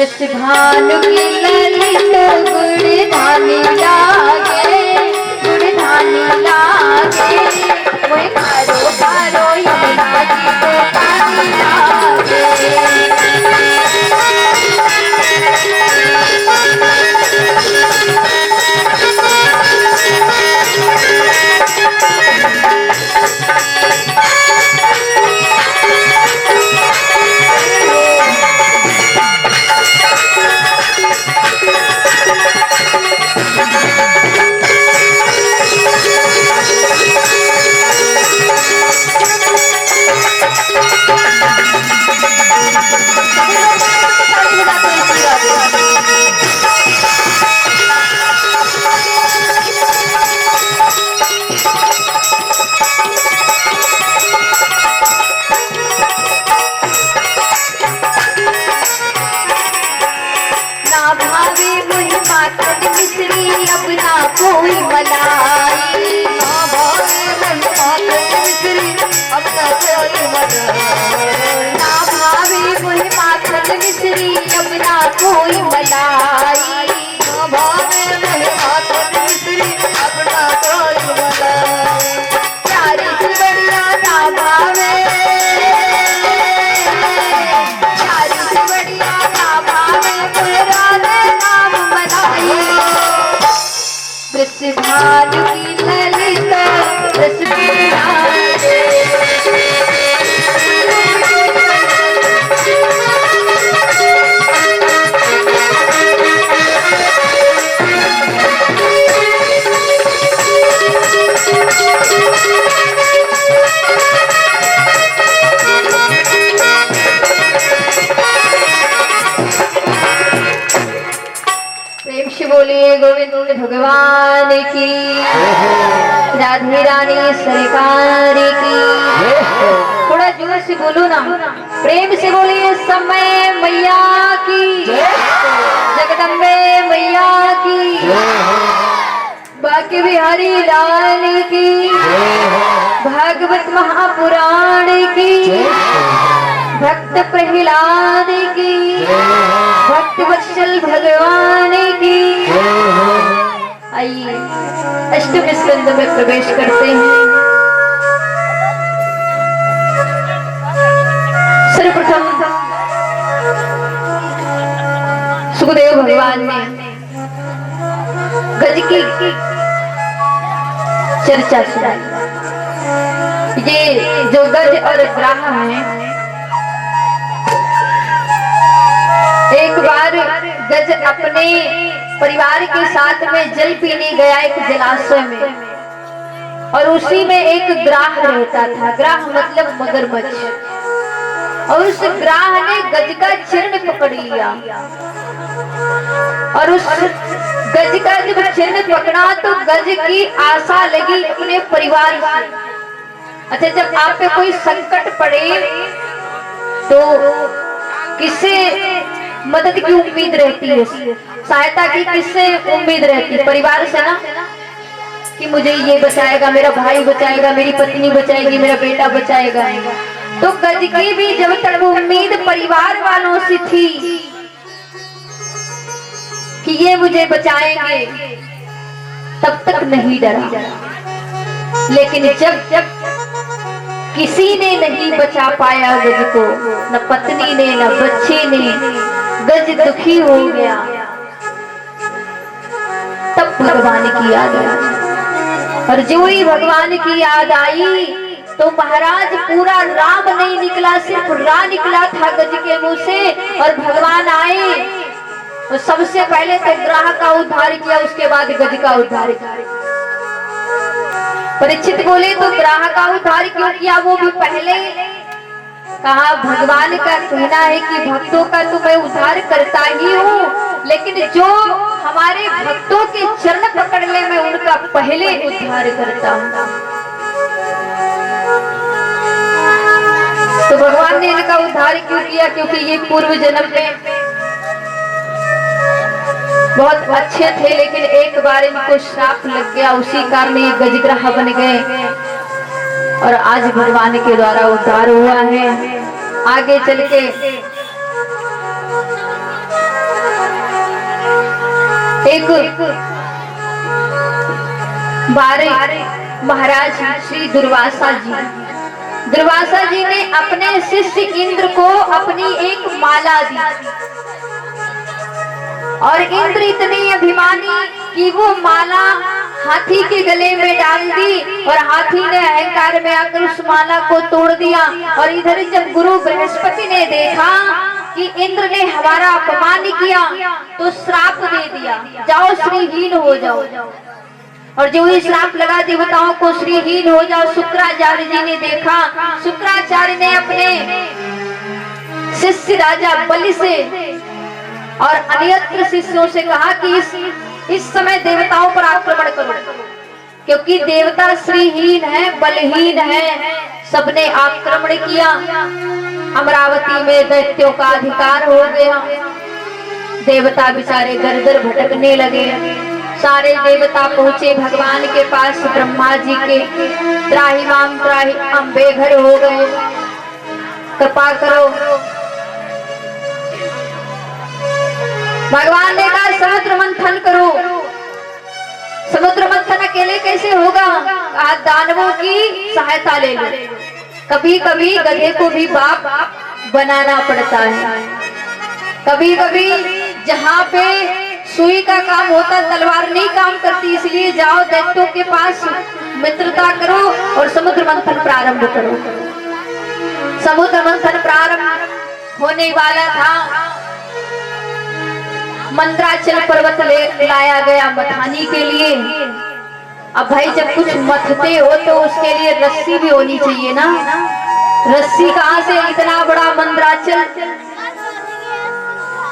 भानु की ललित गुड़ धानी लागे, गुड़ धानी लागे, वही कारो कारो यमुना जी को पानी लागे। अब ना कोई मलाई, ना भावे महिमा मिश्री अब ना कोई मलाई, ना भावे मुझे माखन मिश्री अब ना कोई मलाई, ना भावे महिमा मिश्री अब ना कोई मलाई, प्यारी से बढ़िया ना भावे, प्यारी से बढ़िया ना भावे तेरा नाम मनाई। भानु की ललित रस प्रेम से बोलिए गोविंद भगवान की, राधे रानी सरकार की। थोड़ा जोर से बोलो ना, प्रेम से बोलिए समय मैया की, जगदम्बे मैया की, बाकी बिहारी लाल की, भागवत महापुराण की, भक्त प्रहलाद की, भक्त वत्सल भगवान की। आइए अष्टम स्कंद में प्रवेश करते हैं। सर्वप्रथम सुखदेव भगवान ने गज की चर्चा सुनाई। ये जो गज और ग्राह है, एक बार गज अपने परिवार के साथ में जल पीने गया एक जलाशय में, और उसी में एक ग्राह रहता था। ग्राह मतलब मगरमच्छ। और उस ग्राह ने गज का चरण पकड़ लिया, और उस गज का जब चरण पकड़ा तो गज की आशा लगी अपने परिवार से। अच्छा, जब आप पे कोई संकट पड़े तो किससे मदद की उम्मीद रहती है, सहायता की किससे उम्मीद रहती है? परिवार से ना, कि मुझे ये बचाएगा, मेरा भाई बचाएगा, मेरी पत्नी बचाएगी, मेरा बेटा बचाएगा। तो गज की भी जब तक उम्मीद परिवार वालों से थी कि ये मुझे बचाएंगे, तब तक नहीं डरा। लेकिन जब किसी ने नहीं बचा पाया गज को, न पत्नी ने न बच्चे ने, गज दुखी हो गया, तब भगवान की याद आई। और जो ही भगवान की याद आई तो महाराज पूरा राम नहीं निकला, सिर्फ रा निकला था गज के मुंह से। और भगवान आए तो सबसे पहले तो ग्राह का उद्धार किया, उसके बाद गज का उद्धार किया। परीक्षित बोले तो ग्राह का उद्धार क्यों किया? वो भी पहले कहा, भगवान का कहना है कि भक्तों का तो मैं उद्धार करता ही हूँ, लेकिन जो हमारे भक्तों के चरण पकड़ ले मैं उनका पहले उद्धार करता हूँ। तो भगवान ने इनका उद्धार क्यों किया? क्योंकि ये पूर्व जन्म में बहुत अच्छे थे, लेकिन एक बार इनको श्राप लग गया, उसी कारण ये गजग्राह बन गए। और आज भगवान के द्वारा उद्धार हुआ है। आगे चल के एक बारे महाराज श्री दुर्वासा जी ने अपने शिष्य इंद्र को अपनी एक माला दी और इंद्र इतने अभिमानी कि वो माला हाथी के गले में डाल दी और हाथी ने अहंकार में आकर उस माला को तोड़ दिया। और इधर जब गुरु बृहस्पति ने देखा कि इंद्र ने हमारा अपमान किया तो श्राप दे दिया, जाओ श्रीहीन हो जाओ। और जो ही श्राप लगा देवताओं को श्रीहीन हो जाओ, शुक्राचार्य जी ने देखा। शुक्राचार्य ने अपने शिष्य राजा बलि से और अन्यत्र शिष्यों से कहा कि इस समय देवताओं पर आक्रमण करो, क्योंकि देवता श्रीहीन है, बलहीन है। सबने आक्रमण किया, अमरावती में दैत्यों का अधिकार हो गया। देवता बेचारे दर दर भटकने लगे। सारे देवता पहुंचे भगवान के पास, ब्रह्मा जी के, त्राहि माम त्राहि, हम बेघर हो गए, कृपा करो। भगवान ने कहा समुद्र मंथन करो। समुद्र मंथन अकेले कैसे होगा? आज दानवों की सहायता ले लो। कभी कभी गधे को भी बाप बनाना पड़ता है। कभी कभी जहाँ पे सुई का काम होता तलवार नहीं काम करती, इसलिए जाओ दैत्यों के पास मित्रता करो और समुद्र मंथन प्रारंभ करो। समुद्र मंथन प्रारंभ होने वाला था। मंद्राचल पर्वत ले लाया गया मथानी के लिए। अब भाई जब कुछ मथते हो तो उसके लिए रस्सी भी होनी चाहिए ना। रस्सी कहाँ से? इतना बड़ा मंद्राचल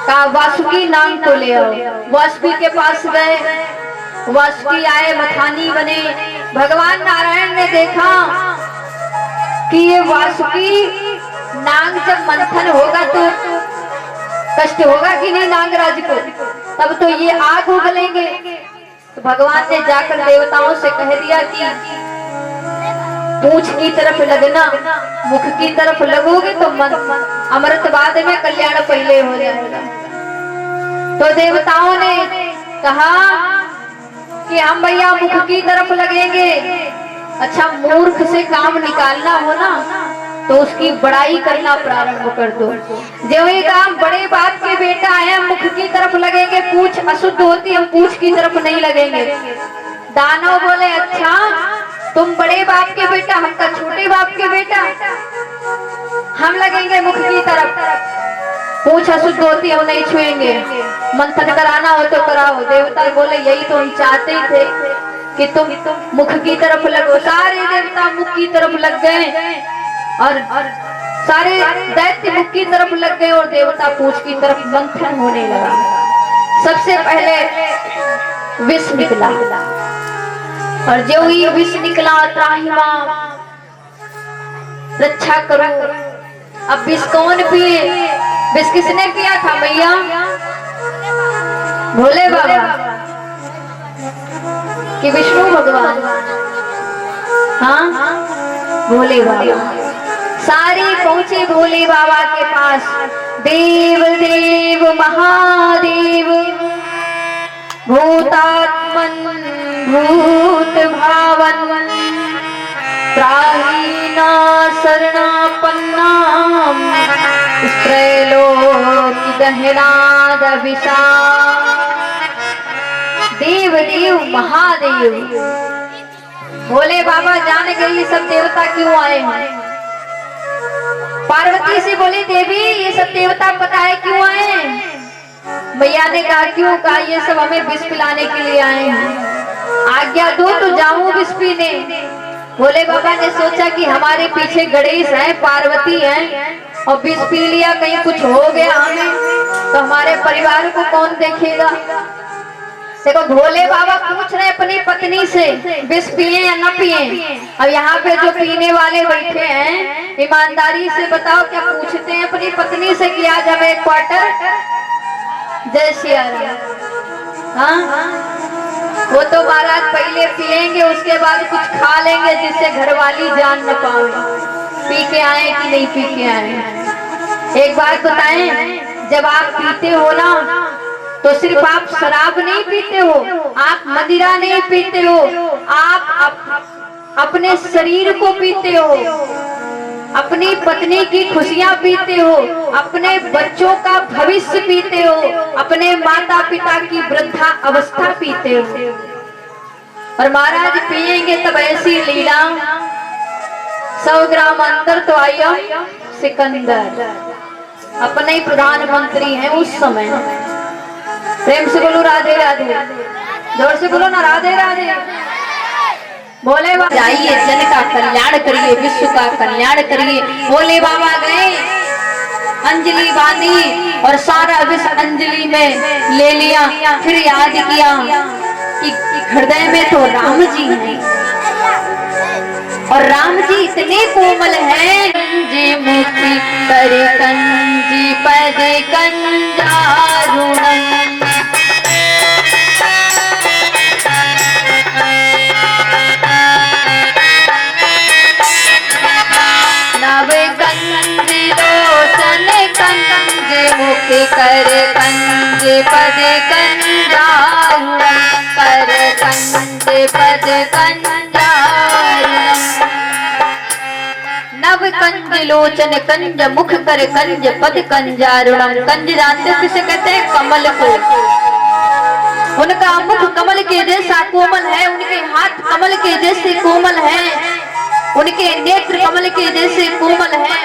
का वासुकी नाम को ले आओ। वासुकी के पास गए, वासुकी आए, मथानी बने। भगवान नारायण ने देखा कि ये वासुकी नाग जब मंथन होगा तो कष्ट होगा कि नहीं नागराज को, तब तो ये आग उगलेंगे। तो भगवान ने जाकर देवताओं से कह दिया कि पूंछ की तरफ लगना, मुख की तरफ लगोगे तो अमृत बाद में कल्याण पहले हो जाएगा। तो देवताओं ने कहा कि हम भैया मुख की तरफ लगेंगे। अच्छा, मूर्ख से काम निकालना हो ना तो उसकी बड़ाई करना प्रारंभ कर दो। जो ये काम बड़े बाप के बेटा है, मुख की तरफ लगेंगे, पूंछ अशुद्ध होती, हम पूंछ की तरफ नहीं लगेंगे। दानव बोले अच्छा तुम बड़े बाप के बेटा, हम तो छोटे बाप के बेटा, हम लगेंगे मुख की तरफ। पूंछ अशुद्ध होती हम नहीं छुएंगे, मंथन कराना हो तो कराओ। देवता बोले यही तो हम चाहते ही थे कि तुम मुख की तरफ लगो। सारे देवता मुख की तरफ लग गए और सारे दैत्य मुख की तरफ लग गए और देवता पूंछ की तरफ मंथन होने लगा। सबसे पहले विष निकला और जो ही विष निकला त्राहि माम, रक्षा करो। अब विष कौन पिए? विष किसने पिया था भैया? भोले बाबा कि विष्णु भगवान? हाँ, भोले बाबा। सारे पहुंचे भोले बाबा के पास। देव देव महादेव, भूतात्मन भूत भावन, त्राहीना शरणापन्नाम, त्रैलोक्य दहनाद विशाल। देव देव महादेव। भोले बाबा जान गए ये सब देवता क्यों आए हैं। पार्वती से बोले देवी ये सब देवता पता है क्यों आए? मैया ने कहा क्यों? कहा ये सब हमें विष पिलाने के लिए आए हैं, आज्ञा दो तो जाऊं विष पीने। भोले बाबा ने सोचा कि हमारे पीछे गणेश है, पार्वती है, और विष पी लिया कहीं कुछ हो गया हमें तो हमारे परिवार को कौन देखेगा। देखो भोले बाबा पूछ रहे अपनी पत्नी से विष पिए या न पिए। और यहाँ पे जो पीने वाले बैठे हैं ईमानदारी से बताओ क्या पूछते हैं अपनी पत्नी से कि आज हमें एक क्वार्टर? जय सिया राम। हाँ, वो तो महाराज पहले पिएंगे उसके बाद कुछ खा लेंगे जिससे घरवाली जान न पाए पी के आए कि नहीं पी के आए। एक बात बताएं, जब आप पीते हो ना तो सिर्फ आप शराब नहीं पीते हो, आप मदिरा नहीं पीते हो, आप अपने शरीर को पीते हो, अपनी पत्नी की खुशियां पीते हो, अपने बच्चों का भविष्य पीते हो, अपने माता पिता की वृद्धा अवस्था पीते हो। और महाराज पिएंगे तब ऐसी लीला। 100 ग्राम अंदर तो आया सिकंदर, अपने ही प्रधानमंत्री हैं उस समय। प्रेम से बोलो राधे राधे, जोर से बोलो ना राधे राधे। बोले बाबा जाइए, जन का कल्याण करिए, विश्व का कल्याण करिए। बोले बाबा गए, अंजलि बांधी और सारा विश्व अंजलि में ले लिया। फिर याद किया कि हृदय में तो राम जी हैं, और राम जी इतने कोमल हैं। कंजी मुक्ति कर कंजी पद कंजारुणम, नव कंजी लोचन कंजी मुक्ति कर कंजी पद कंजारुणम, कर कंजी पद कंजारुणम। नव कंज लोचन कंज मुख कर कंज पद कंजारुणम। कंज जानते हो किसे कहते हैं? कमल को। उनका मुख कमल के जैसा कोमल है, उनके हाथ कमल के जैसे कोमल हैं, उनके नेत्र कमल के जैसे कोमल हैं,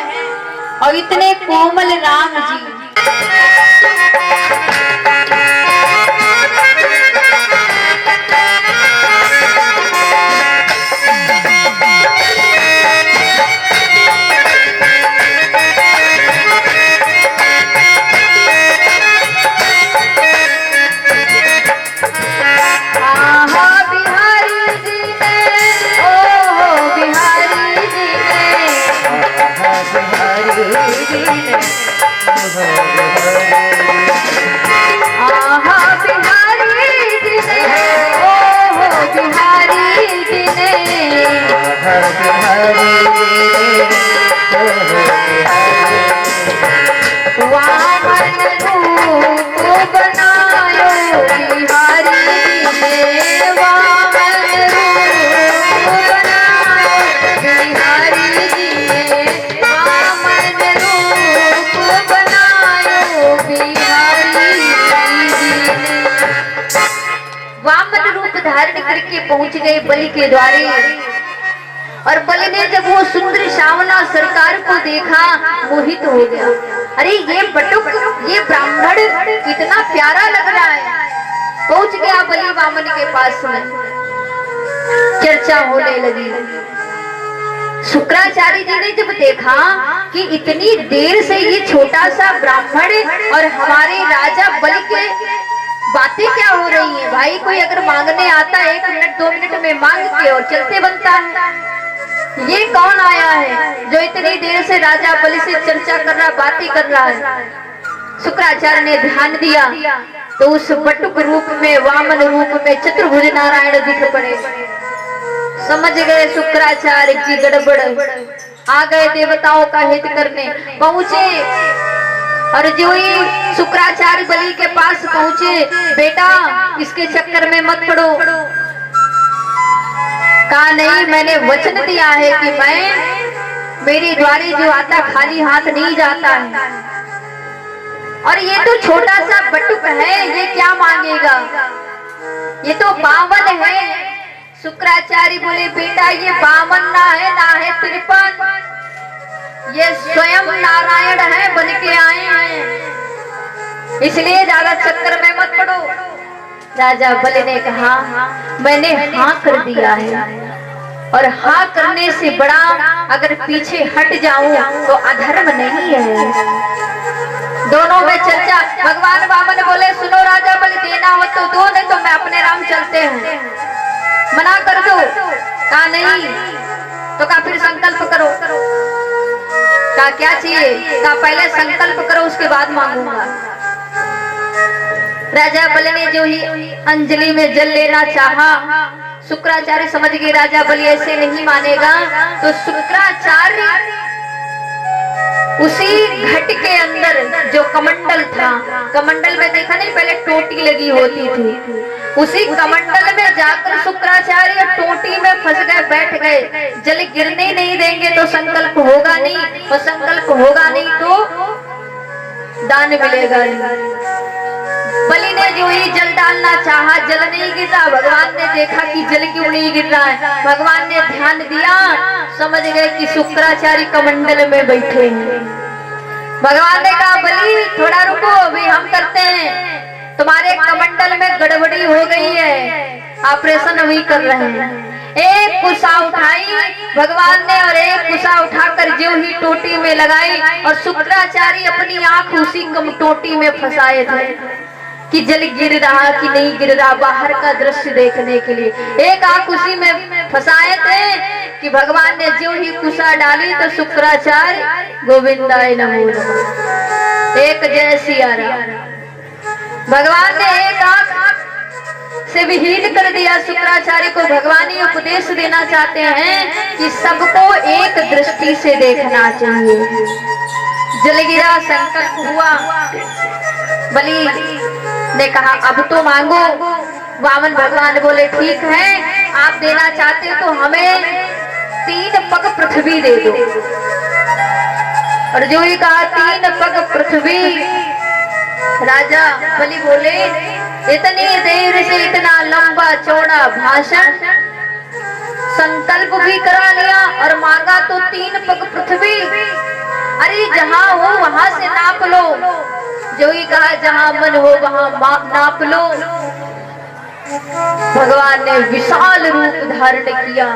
और इतने कोमल राम जी। पहुंच गए बलि के द्वारे, और बलि ने जब वो सुंदर श्यामला सरकार को देखा, मोहित हो गया। अरे ये बटुक, ये ब्राह्मण कितना प्यारा लग रहा है। पहुंच गया बलि वामन के पास में, चर्चा होने लगी। शुक्राचार्य जी ने जब देखा कि इतनी देर से ये छोटा सा ब्राह्मण और हमारे राजा बलि के बातें क्या हो रही हैं। भाई कोई अगर मांगने आता है 1 मिनट 2 मिनट में मांग के और चलते बनता है। ये कौन आया है जो इतनी देर से राजा बलि से चर्चा कर रहा, बातें कर रहा है। शुक्राचार्य ने ध्यान दिया तो उस बटुक रूप में, वामन रूप में चतुर्भुज नारायण दिख पड़े। समझ गए शुक्राचार्य जी गड़बड़, आ गए देवताओं का हित करने। पहुंचे और जो ही शुक्राचार्य बलि के पास पहुंचे, बेटा इसके चक्कर में मत पड़ो। कहा नहीं, मैंने वचन दिया है कि मैं, मेरे द्वारे जो आता खाली हाथ नहीं जाता है। और ये तो छोटा सा बटुक है, ये क्या मांगेगा, ये तो बावन है। शुक्राचार्य बोले बेटा ये 52 ना है 53, ये स्वयं नारायण है, बन के आए हैं, इसलिए ज्यादा चक्कर में मत पड़ो। राजा बलि ने कहा मैंने हाँ कर दिया है, और हाँ करने से बड़ा अगर पीछे हट जाऊं तो अधर्म नहीं है। दोनों में चर्चा। भगवान वामन बोले सुनो राजा बलि, देना हो तो दो, नहीं तो मैं अपने राम चलते हैं। मना कर दो। कहा नहीं, तो कहा फिर संकल्प करो। कहा क्या चाहिए? कहा पहले संकल्प करो उसके बाद मांगूंगा। राजा बलि ने जो ही अंजलि में जल लेना चाहा, शुक्राचार्य समझ गए राजा बलि ऐसे नहीं मानेगा, तो शुक्राचार्य उसी घट के अंदर जो कमंडल था, कमंडल में देखा नहीं पहले टोटी लगी होती थी, उसी कमंडल में जाकर शुक्राचार्य टोटी में फंस गए, बैठ गए। जल गिरने नहीं देंगे तो संकल्प होगा नहीं, और संकल्प होगा नहीं तो दान मिलेगा नहीं। बलि ने जो ही जल डालना चाहा, जल नहीं गिरा। भगवान ने देखा कि जल क्यों नहीं गिर रहा है, भगवान ने ध्यान दिया, समझ गए कि शुक्राचार्य कमंडल में बैठे हैं। भगवान ने कहा बलि थोड़ा रुको, अभी हम करते हैं, तुम्हारे कमंडल में गड़बड़ी हो गई है, ऑपरेशन अभी कर रहे हैं। एक कुशा उठाई भगवान ने, और एक कुशा उठाकर जो ही टोटी में लगाई, और शुक्राचार्य अपनी आंख उसी टोटी में फंसाए थे कि जल गिर रहा कि नहीं गिर रहा, बाहर का दृश्य देखने के लिए एक आंख उसी में फंसाए थे कि भगवान ने जो ही कुशा डाली तो शुक्राचार्य गोविंदाय नमो नमः, एक जय सिया राम। भगवान ने एक आंख से विहीन कर दिया शुक्राचार्य को। भगवान ही उपदेश देना चाहते हैं कि सबको एक दृष्टि से देखना चाहिए। जल गिरा, संकट हुआ, बलि ने कहा अब तो मांगो। वामन भगवान बोले ठीक है, आप देना चाहते हो तो हमें 3 पग पृथ्वी दे दो। और जो ही कहा 3 पग पृथ्वी, राजा बलि बोले इतनी देर से इतना लंबा चौड़ा भाषण, संकल्प भी करा लिया और मांगा तो 3 पग पृथ्वी। अरे जहां हो वहां से नाप लो। जो ही कहा जहां मन हो वहां नाप लो। भगवान ने विशाल रूप धारण किया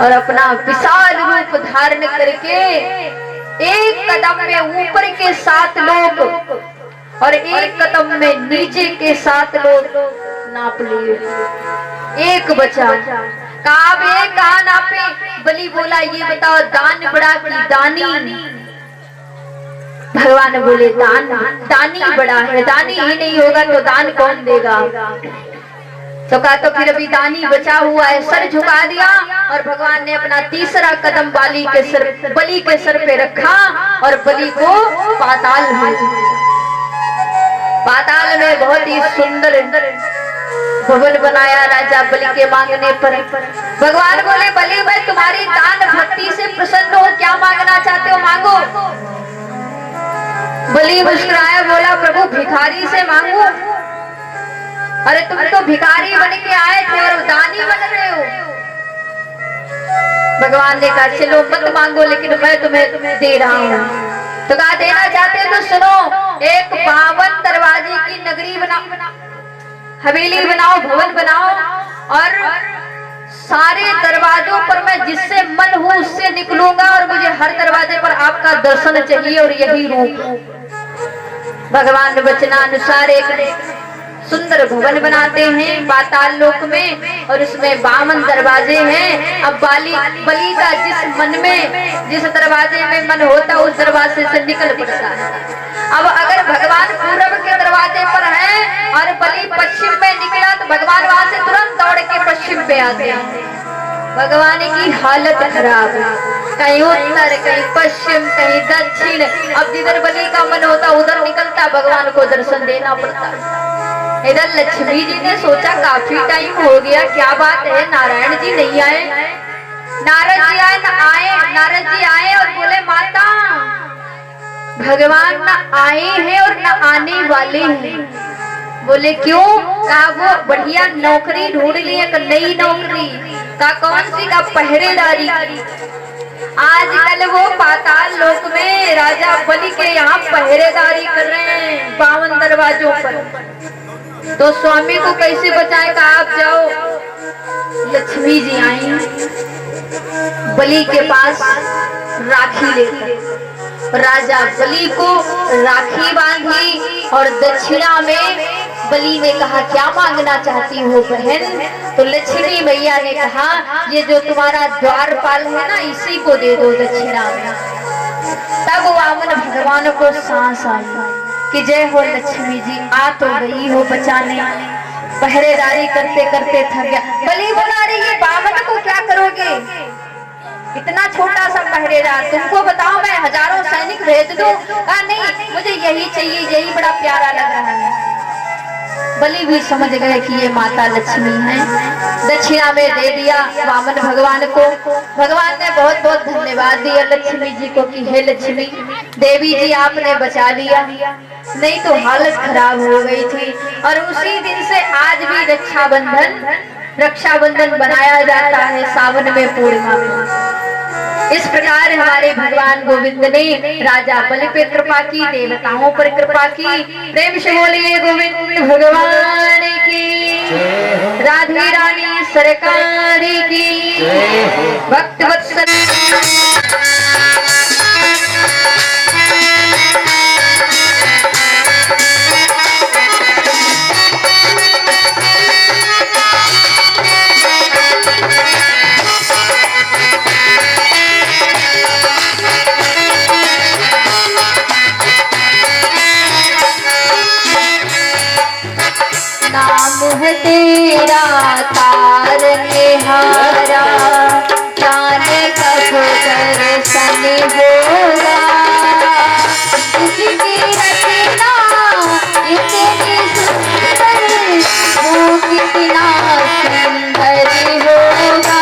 और अपना विशाल रूप धारण करके एक कदम में ऊपर के 7 लोग और एक कदम में नीचे के 7 लोग नाप लिए। एक बचा, कहा नापे। बलि बोला ये बताओ दान बड़ा की दानी? भगवान बोले दानी बड़ा है, दानी ही नहीं होगा तो दान कौन देगा? तो कहा तो फिर अभी दानी बचा हुआ है। सर झुका दिया और भगवान ने अपना तीसरा कदम बलि के सर पे रखा और बलि को पाताल भेज दिया। पाताल में बहुत ही सुंदर भवन बनाया राजा बलि के मांगने पर। भगवान बोले बलि मैं तुम्हारी दान भक्ति से प्रसन्न हो, क्या मांगना चाहते हो मांगो। बलि मुस्कुराया, बोला प्रभु भिखारी से मांगू? अरे तुम तो भिखारी बन के आए थे और दानी बन रहे हो। भगवान ने कहा चलो मत मांगो, लेकिन मैं तुम्हें दे रहा हूँ। तो कहा देना चाहते हो तो सुनो, एक 52 दरवाजे की नगरी बनाओ, हवेली बनाओ, भवन बनाओ, और सारे दरवाजों पर मैं जिससे मन हूँ उससे निकलूंगा और मुझे हर दरवाजे पर आपका दर्शन चाहिए और यही रूप। भगवान वचनानुसार एक सुंदर भवन बनाते हैं पाताल लोक में और उसमें 52 दरवाजे हैं। अब बलि का जिस मन में जिस दरवाजे में मन होता उस दरवाजे से निकल पड़ता है। अब अगर भगवान पूरब के दरवाजे पर है और बलि पश्चिम में निकला तो भगवान वहां से तुरंत दौड़ के पश्चिम पे आते हैं। भगवान की हालत खराब है, कहीं उत्तर कहीं पश्चिम कहीं दक्षिण। अब जिधर बलि का मन होता उधर निकलता, भगवान को दर्शन देना पड़ता। इधर लक्ष्मी जी ने सोचा काफी टाइम हो गया, क्या बात है नारायण जी नहीं आए। नारद जी आए और बोले माता भगवान न आए हैं और न आने वाले हैं। बोले क्यों? कहा वो बढ़िया नौकरी ढूंढ ली, एक नई नौकरी। का कौन सी? का पहरेदारी। आजकल वो पाताल लोक में राजा बलि के यहाँ पहरेदारी कर रहे हैं 52 दरवाजों पर। तो स्वामी को कैसे बचाए? का आप जाओ। लक्ष्मी जी आई बलि के पास राखी लेकर। राजा बलि को राखी बांधी और दक्षिणा में बलि ने कहा क्या मांगना चाहती हो बहन? तो लक्ष्मी मैया ने कहा ये जो तुम्हारा द्वारपाल है ना इसी को दे दो दक्षिणा में। तब वामन भगवान को सांस आई कि जय हो लक्ष्मी जी, आ तो गई हो बचाने। पहरेदारी करते करते थक गया। बलि बोला अरे ये वामन को क्या करोगे? इतना छोटा सा पहरेदार, तुमको बताओ मैं हजारों सैनिक भेज दूं? नहीं, मुझे यही चाहिए, यही बड़ा प्यारा लग रहा है। बलि भी समझ गए कि ये माता लक्ष्मी है, दक्षिणा में दे दिया वामन भगवान को। भगवान ने बहुत बहुत धन्यवाद दिया लक्ष्मी जी को कि हे लक्ष्मी देवी जी आपने बचा लिया, नहीं तो हालत खराब हो गई थी। और उसी दिन से आज भी रक्षाबंधन बनाया जाता है सावन में पूर्णिमा में। इस प्रकार हमारे भगवान गोविंद ने राजा बलि पे कृपा की, देवताओं पर कृपा की। प्रेम से बोलिए गोविंद भगवान की, राधे रानी सरकार की, भक्त वत्सल। नाम है तेरा तारनहारा, जाने कब दर्शन होगा। उसकी रचना इतनी सुंदर, वो कितना सुंदर होगा।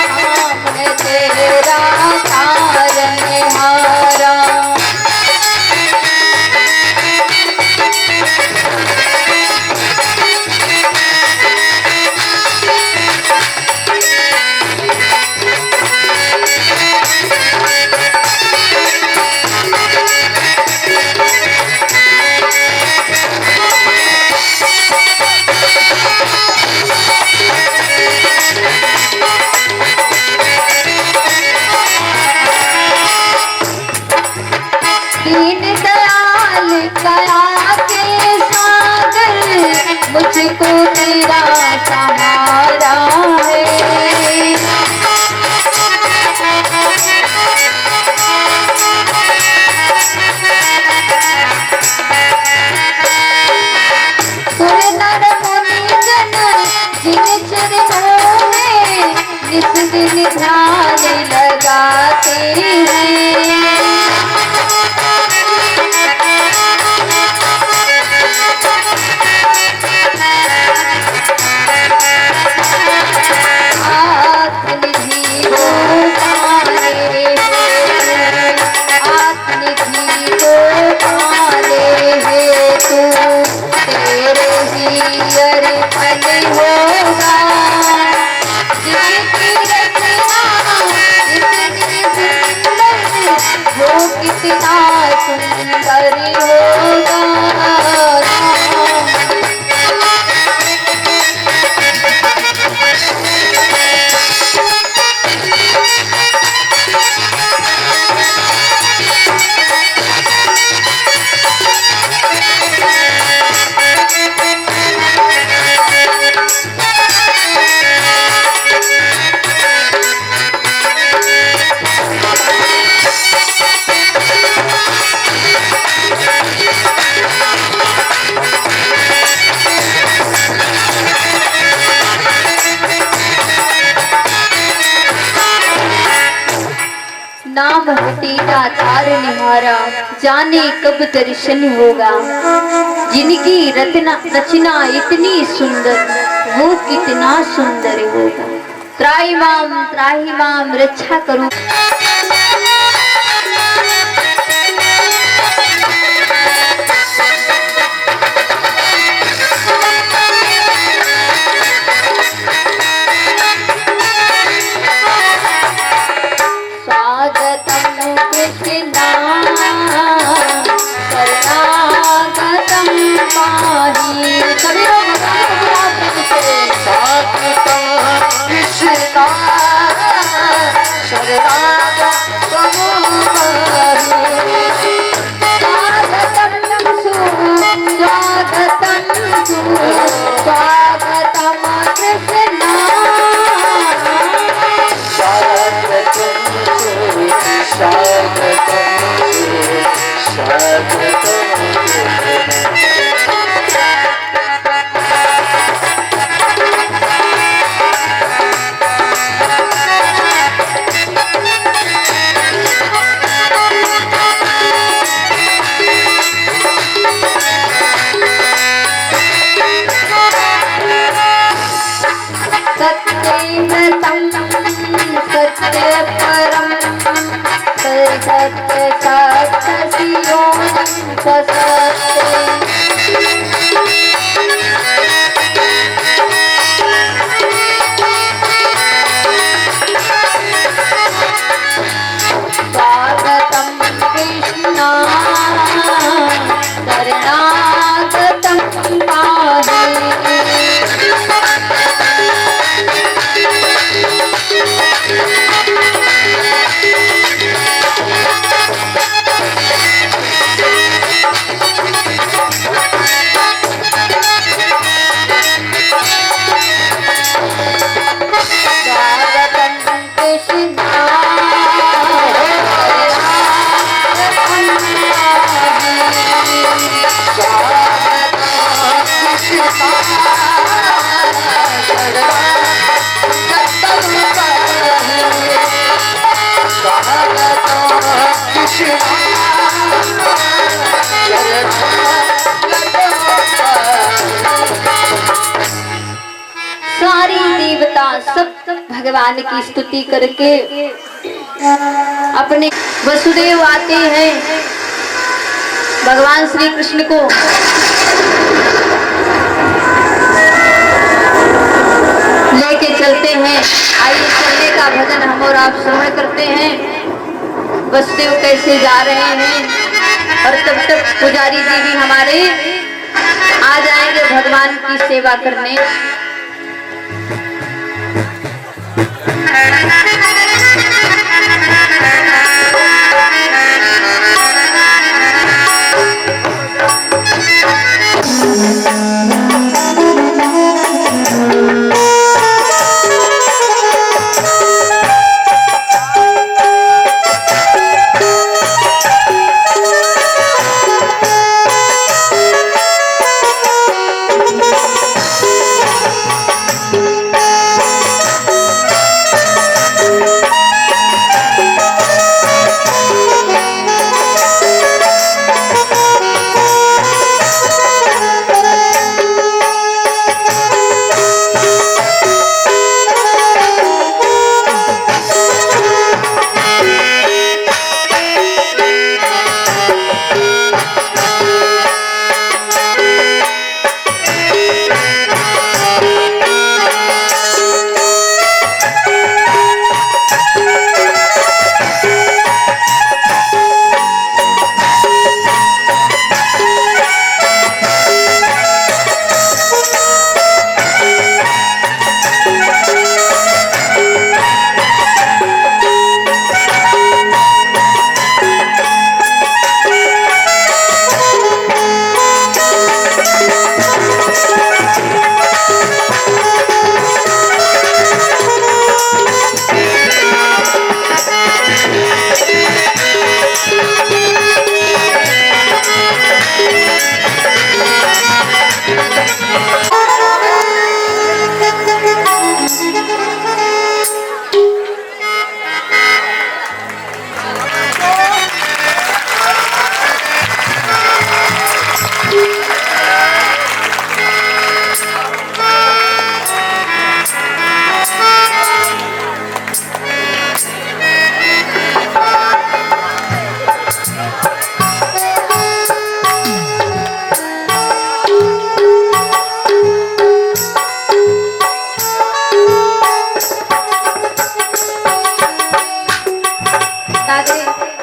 नाम है तेरा तारनहारा। दीन दयाल कया के सागर, मुझको तेरा सहारा है। सुर नर मुनि जन जिन चरणों में नित दिन ध्यान लगाते हैं। कितना सुंदर होगा। नाम तेरा तारनहारा, जाने कब दर्शन होगा। जिनकी रचना इतनी सुंदर, वो कितना सुंदर होगा। त्राहि माम रक्षा करो। कृष्णा शरणागतं पाहि। सारी देवता सब भगवान की स्तुति करके अपने वसुदेव आते हैं भगवान श्री कृष्ण को लेके चलते हैं। आइए चलने का भजन हम और आप श्रवण करते हैं, वसुदेव कैसे जा रहे हैं। और तब तक पुजारी जी भी हमारे आ जाएंगे भगवान की सेवा करने।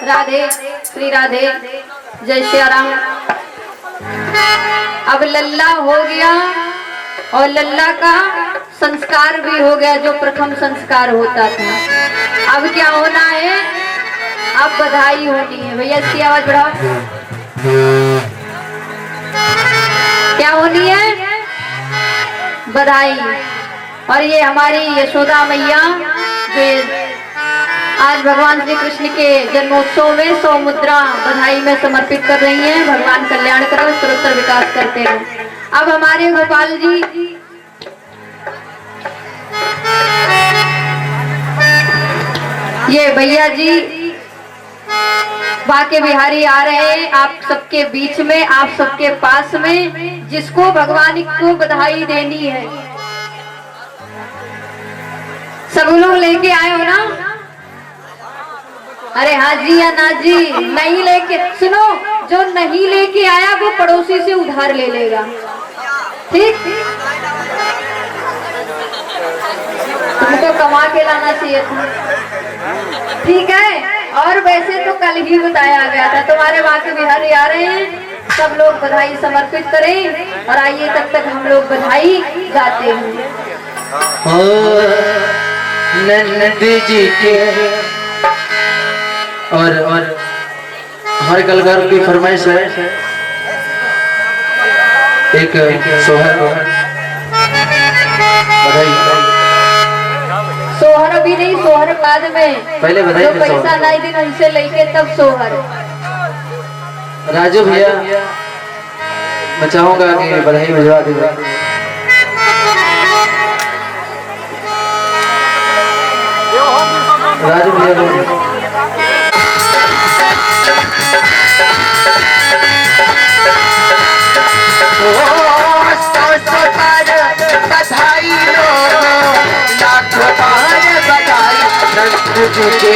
राधे श्री राधे, जय श्री राम। अब लल्ला हो गया और लल्ला का संस्कार भी हो गया, जो प्रथम संस्कार होता था। अब क्या होना है, अब बधाई होनी है। भैया इसकी आवाज बढ़ाओ। क्या होनी है, बधाई। और ये हमारी यशोदा मैया जो आज भगवान श्री कृष्ण के जन्मोत्सव में 100 मुद्रा बधाई में समर्पित कर रही हैं। भगवान कल्याण करो, उत्तरोत्तर विकास करते रहो। अब हमारे गोपाल जी ये भैया जी बाके बिहारी आ रहे हैं आप सबके बीच में, आप सबके पास में, जिसको भगवान को बधाई देनी है। सब लोग लेके आए हो ना? अरे हाँ जी या ना जी? नहीं लेके, सुनो, जो नहीं लेके आया वो पड़ोसी से उधार ले लेगा, ठीक? तुमको कमा के लाना चाहिए था, ठीक है? और वैसे तो कल ही बताया गया था तुम्हारे वहाँ के बिहारी आ रहे हैं, सब लोग बधाई समर्पित करें और आइए तब तक हम लोग बधाई गाते हैं। नंद जी के और हमारे कलाकार की फरमाइश है एक सोहर बधाई। सोहर अभी नहीं, सोहर बाद में, पहले बधाई जो फिर पैसा सोहर। नहीं दिन उनसे लेके तब सोहर। राजू भैया मैं चाहूंगा कि बधाई भिजवा दीजिए। राजू भैया लोग बधाई लो लाखों बार बधाई नंद जी के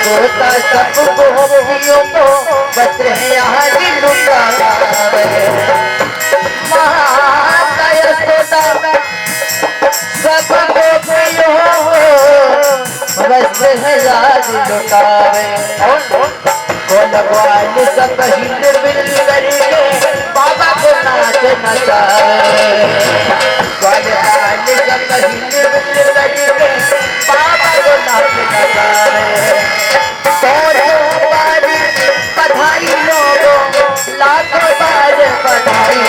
होता सबको होगियों को बच रहे यहाँ दिलुका माता यशोदा सबको होगियों बच रहे यहाँ दिलुका को लगवाले सब हिंद मिल करके बाबा को नाच नचावे लगवाले सब हिंद मिल करके बाबा को नाच नचावे बधाई लोगों लाखों बार बधाई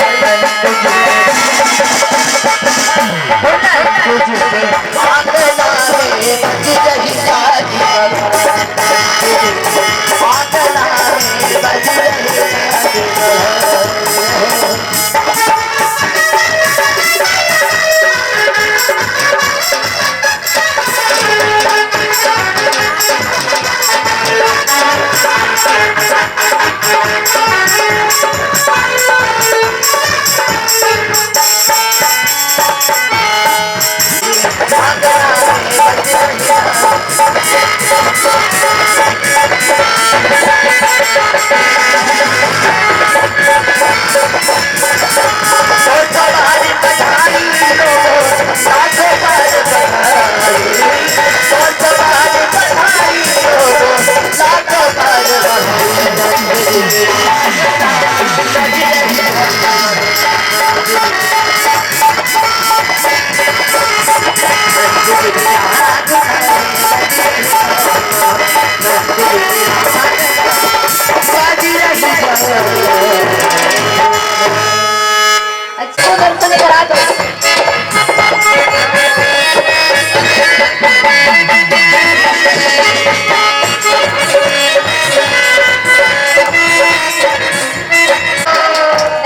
अच्छा दर्शन करा दो।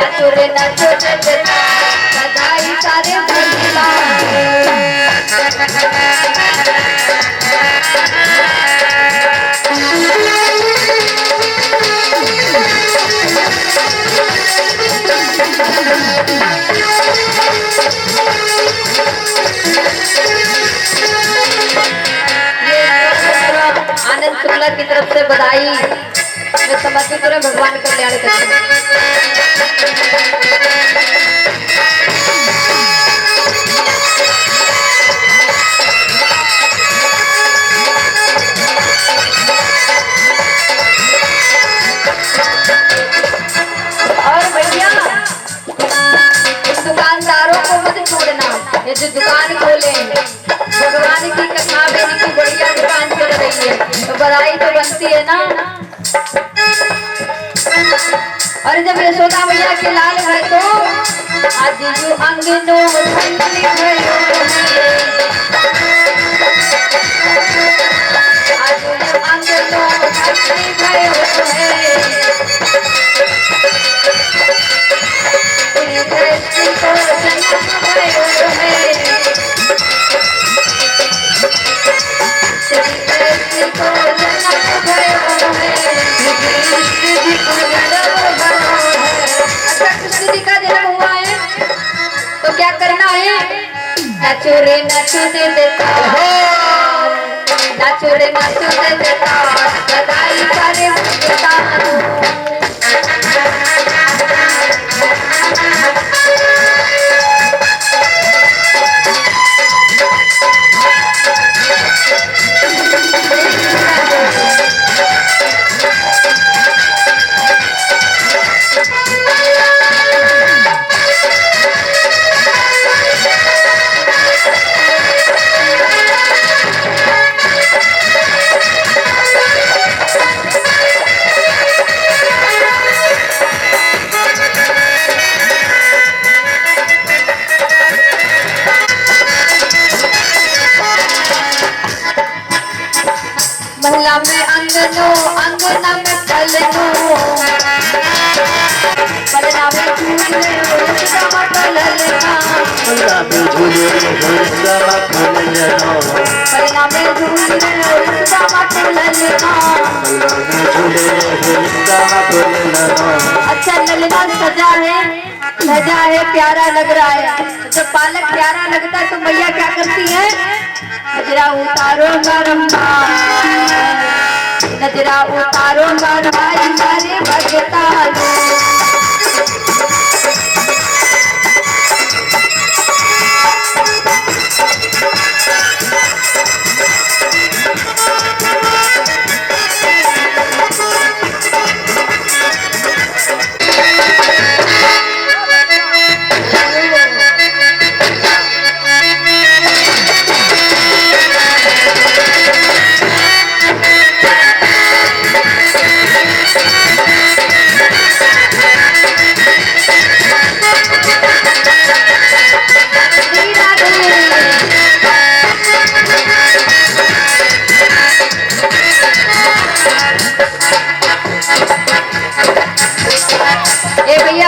नाचो रे नाचो रे बधाई सारे भैया आनंद शुक्ला की तरफ से बधाई मैं समर्पित करें भगवान कल्याण करें। और भैया दुकानदारों को मत छोड़ना, ये जो दुकान खोले भगवान की कथा में इनकी बढ़िया दुकान चल रही है तो बधाई तो बनती है ना। और जब यशोदा मैया के लाल है तो आज जो अंगनों धन्य भयो है, आज जो अंगनों धन्य भयो है, तेरी दृष्टि को जन्म भयो है, तेरी दृष्टि को जन्म भयो है, तेरी दृष्टि को जन्म भयो है। अच्छा कृष्ण जी का जन्म हुआ है तो क्या करना है? नाचो रे नाचो दे देता, नाचो रे नाचो दे देता, बधाई करे देता। महिला में अंगनो अंगना में चलनो, बलना में झूले उसका ललना, बलना में झूले उसका ललना, बलना में झूले उसका ललना, अच्छा ललना सजा है प्यारा लग रहा है। जब बालक प्यारा लगता है तो मैया क्या करती है? नजरा उतारो गरमा, नजरा उतारो गरमा मारे भगता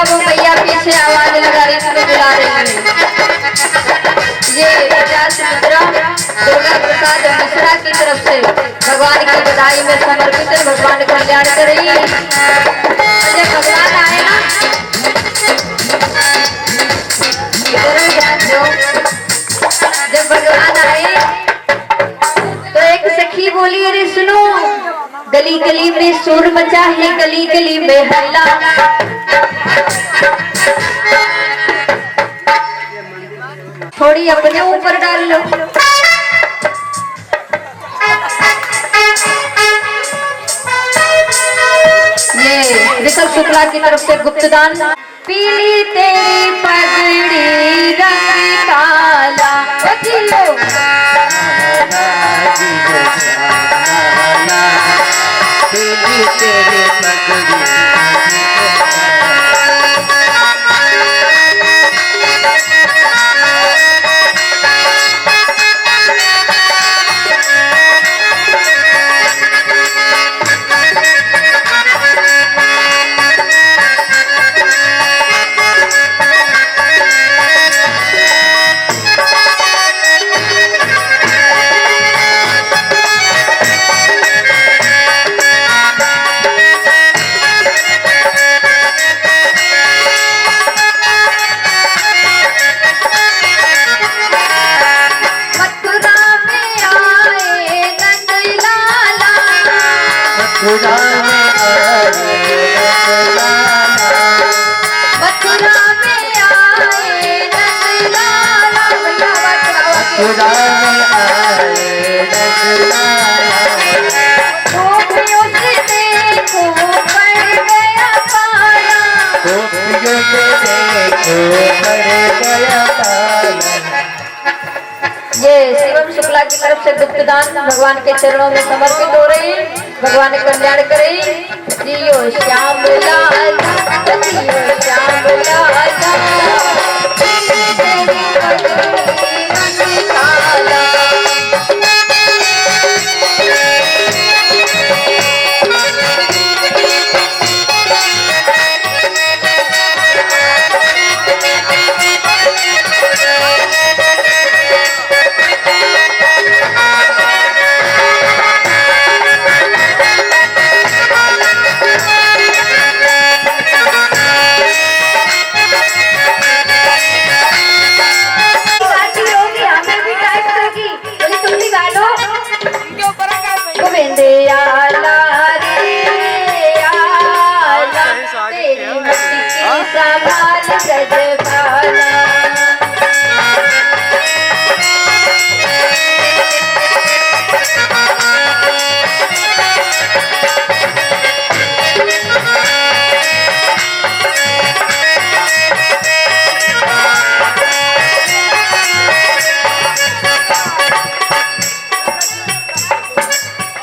वो भैया पीछे आवाज लगा रही थी, बुला रही है। ये 50 मुद्रा दुर्गा प्रसाद मिश्रा की तरफ से भगवान की बधाई में समर्पित है। भगवान कल्याण करें। जब भगवान आए ना, जब भगवान आए तो एक सखी बोली, अरे सुनो, गली गली में शोर मचा है, गली गली में हल्ला, थोड़ी अपने ऊपर डाल लो। ये विकल्प शुक्ला की तरफ से गुप्तदान। पीली तेरी पगड़ी रंग काला, पीली तेरी पगड़ी मथुरा में आए रसलाला। गोपियों से देखो पड़ गया पाला, गोपियों से देखो पड़ गया पाला। ये शिवम शुक्ला की तरफ से दुग्धदान भगवान के चरणों में समर्पित हो रही। भगवान कल्याण करे। जियो श्याम लाल, जियो श्याम लाल, तेरी भक्ति मन काला। गोविंदे आला रे आला, तेरी मस्ती की संभाल गजपाला।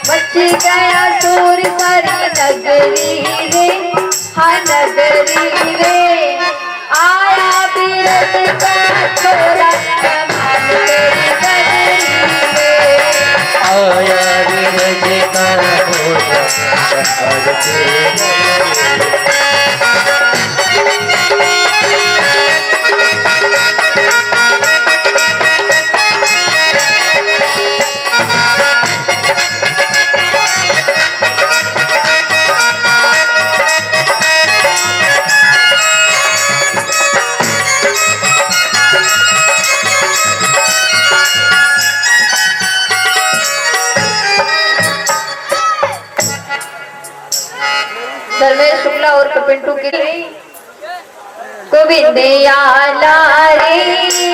बच गया सूर सारी नगरी रे, हाँ नगरी रे। आया बीरत का छोरा कमाल तेरी गगरी रे। आया विरज का घोड़ा कमल तेरी गगरी। धर्मेश शुक्ला और पिंटू की गोविंदे आला रे